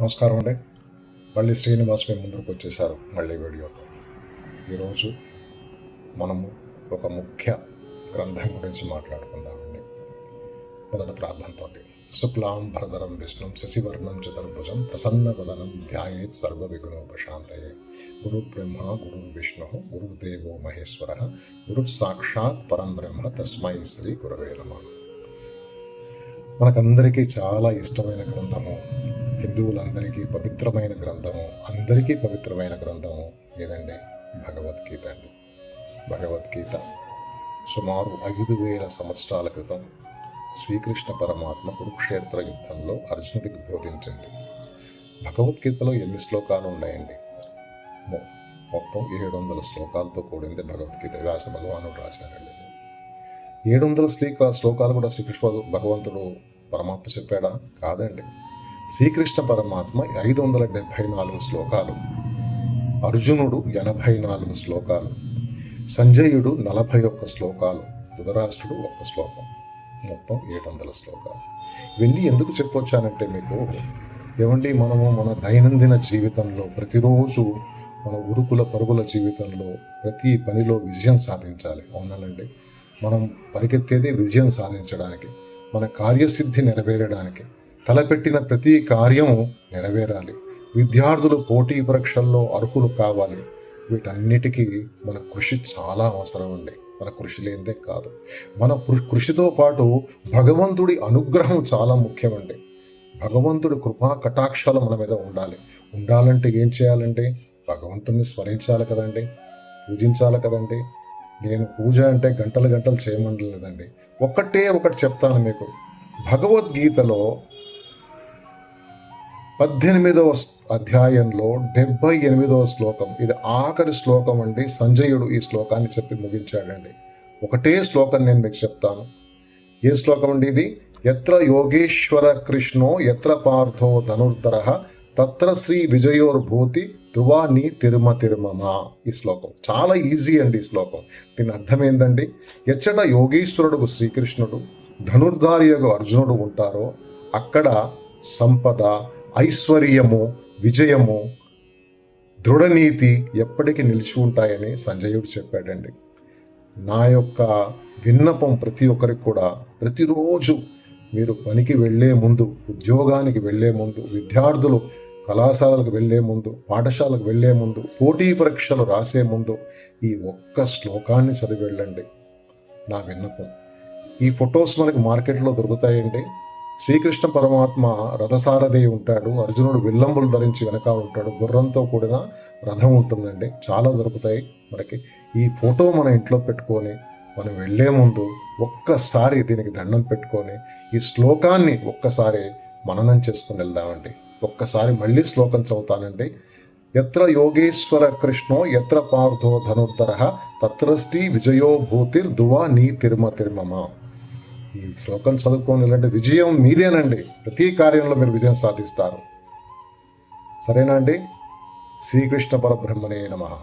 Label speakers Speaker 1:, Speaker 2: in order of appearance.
Speaker 1: నమస్కారం అండి. మళ్ళీ శ్రీనివాస్ మీ ముందుకు వచ్చేసారు మళ్ళీ వీడియోతో. ఈరోజు మనము ఒక ముఖ్య గ్రంథం గురించి మాట్లాడుకుందామండి. మొదటి ప్రార్థనతో శుక్లాం భరధరం విష్ణుం శశివర్ణం చతుర్భుజం ప్రసన్నవదనం ధ్యాయేత్ సర్వ విఘ్నోపశాంతయే. గురు బ్రహ్మ గురు విష్ణు గురుదేవో మహేశ్వర గురు సాక్షాత్ పరం బ్రహ్మ తస్మై శ్రీ గురవే నమః. మనకందరికీ చాలా ఇష్టమైన గ్రంథము, హిందువులందరికీ పవిత్రమైన గ్రంథము, అందరికీ పవిత్రమైన గ్రంథము ఏదండి? భగవద్గీత అండి. భగవద్గీత సుమారు 5,000 సంవత్సరాల క్రితం శ్రీకృష్ణ పరమాత్మ కురుక్షేత్ర యుద్ధంలో అర్జునుడికి బోధించింది. భగవద్గీతలో ఎన్ని శ్లోకాలు ఉన్నాయండి? మొత్తం 700 శ్లోకాలతో కూడింది భగవద్గీత. వ్యాస భగవానుడు రాశారండి. 700 శ్లోకాలు కూడా శ్రీకృష్ణ భగవంతుడు పరమాత్మ చెప్పాడా? కాదండి. శ్రీకృష్ణ పరమాత్మ 574 శ్లోకాలు, అర్జునుడు 84 శ్లోకాలు, సంజయుడు 41 శ్లోకాలు, ధృతరాష్ట్రుడు 1 శ్లోకం, మొత్తం 700 శ్లోకాలు. ఇవన్నీ ఎందుకు చెప్పొచ్చానంటే మీకు, ఏమండి, మనము మన దైనందిన జీవితంలో ప్రతిరోజు మన ఉరుకుల పరుగుల జీవితంలో ప్రతి పనిలో విజయం సాధించాలి. అవునానండి. మనం పరిగెత్తేదే విజయం సాధించడానికి, మన కార్యసిద్ధి నెరవేరడానికి. తలపెట్టిన ప్రతి కార్యము నెరవేరాలి. విద్యార్థులు పోటీ పరీక్షల్లో అర్హులు కావాలి. వీటన్నిటికీ మన కృషి చాలా అవసరం అండి. మన కృషి లేనిదే కాదు. మన కృషితో పాటు భగవంతుడి అనుగ్రహం చాలా ముఖ్యమండి. భగవంతుడి కృపా కటాక్షాలు మన మీద ఉండాలంటే ఏం చేయాలంటే భగవంతుడిని స్మరించాలి కదండి, పూజించాలి కదండి. నేను పూజ అంటే గంటలు గంటలు చేయమంటలేదండి. ఒకటి చెప్తాను మీకు. భగవద్గీతలో 18వ అధ్యాయంలో 78వ శ్లోకం, ఇది ఆఖరి శ్లోకం అండి. సంజయుడు ఈ శ్లోకాన్ని చెప్పి ముగించాడండి. ఒకటే శ్లోకం నేను మీకు చెప్తాను. ఏ శ్లోకం అండి ఇది? ఎత్ర యోగేశ్వర కృష్ణో ఎత్ర పార్థో ధనుర్ధరః తత్ర శ్రీ విజయోర్భూతి ధ్రువాని తిరుమమా. ఈ శ్లోకం చాలా ఈజీ అండి. ఈ శ్లోకం దీని అర్థం ఏంటండి? ఎచ్చట యోగేశ్వరుడు శ్రీకృష్ణుడు, ధనుర్ధారియగు అర్జునుడు ఉంటారో అక్కడ సంపద, ఐశ్వర్యము, విజయము, దృఢనీతి ఎప్పటికీ నిలిచి ఉంటాయని సంజయుడు చెప్పాడండి. నా యొక్క విన్నపం ప్రతి ఒక్కరికి కూడా, ప్రతిరోజు మీరు పనికి వెళ్ళే ముందు, ఉద్యోగానికి వెళ్ళే ముందు, విద్యార్థులు కళాశాలకు వెళ్ళే ముందు, పాఠశాలకు వెళ్ళే ముందు, పోటీ పరీక్షలు రాసే ముందు ఈ ఒక్క శ్లోకాన్ని చదివి వెళ్ళండి. నా విన్నపం. ఈ ఫొటోస్ మనకి మార్కెట్లో దొరుకుతాయండి. శ్రీకృష్ణ పరమాత్మ రథసారథి ఉంటాడు, అర్జునుడు విల్లంబులు ధరించి వెనకాల ఉంటాడు, గుర్రంతో కూడిన రథం ఉంటుందండి. చాలా దొరుకుతాయి మనకి. ఈ ఫోటో మన ఇంట్లో పెట్టుకొని మనం వెళ్ళే ముందు ఒక్కసారి దీనికి దండం పెట్టుకొని ఈ శ్లోకాన్ని ఒక్కసారి మననం చేసుకుని వెళ్దామండి. ఒక్కసారి మళ్ళీ శ్లోకం చదువుతానండి. ఎత్ర యోగేశ్వర కృష్ణో ఎత్ర పార్థో ధనుర్ధరః తత్ర శ్రీ విజయో భూతిర్ ధ్రువా నీ తిరుమమా. ఈ శ్లోకం చదువుకొని వెళ్ళండి. విజయం మీదేనండి. ప్రతి కార్యంలో మీరు విజయం సాధిస్తారు. సరేనా అండి? శ్రీకృష్ణ పరబ్రహ్మణే నమః.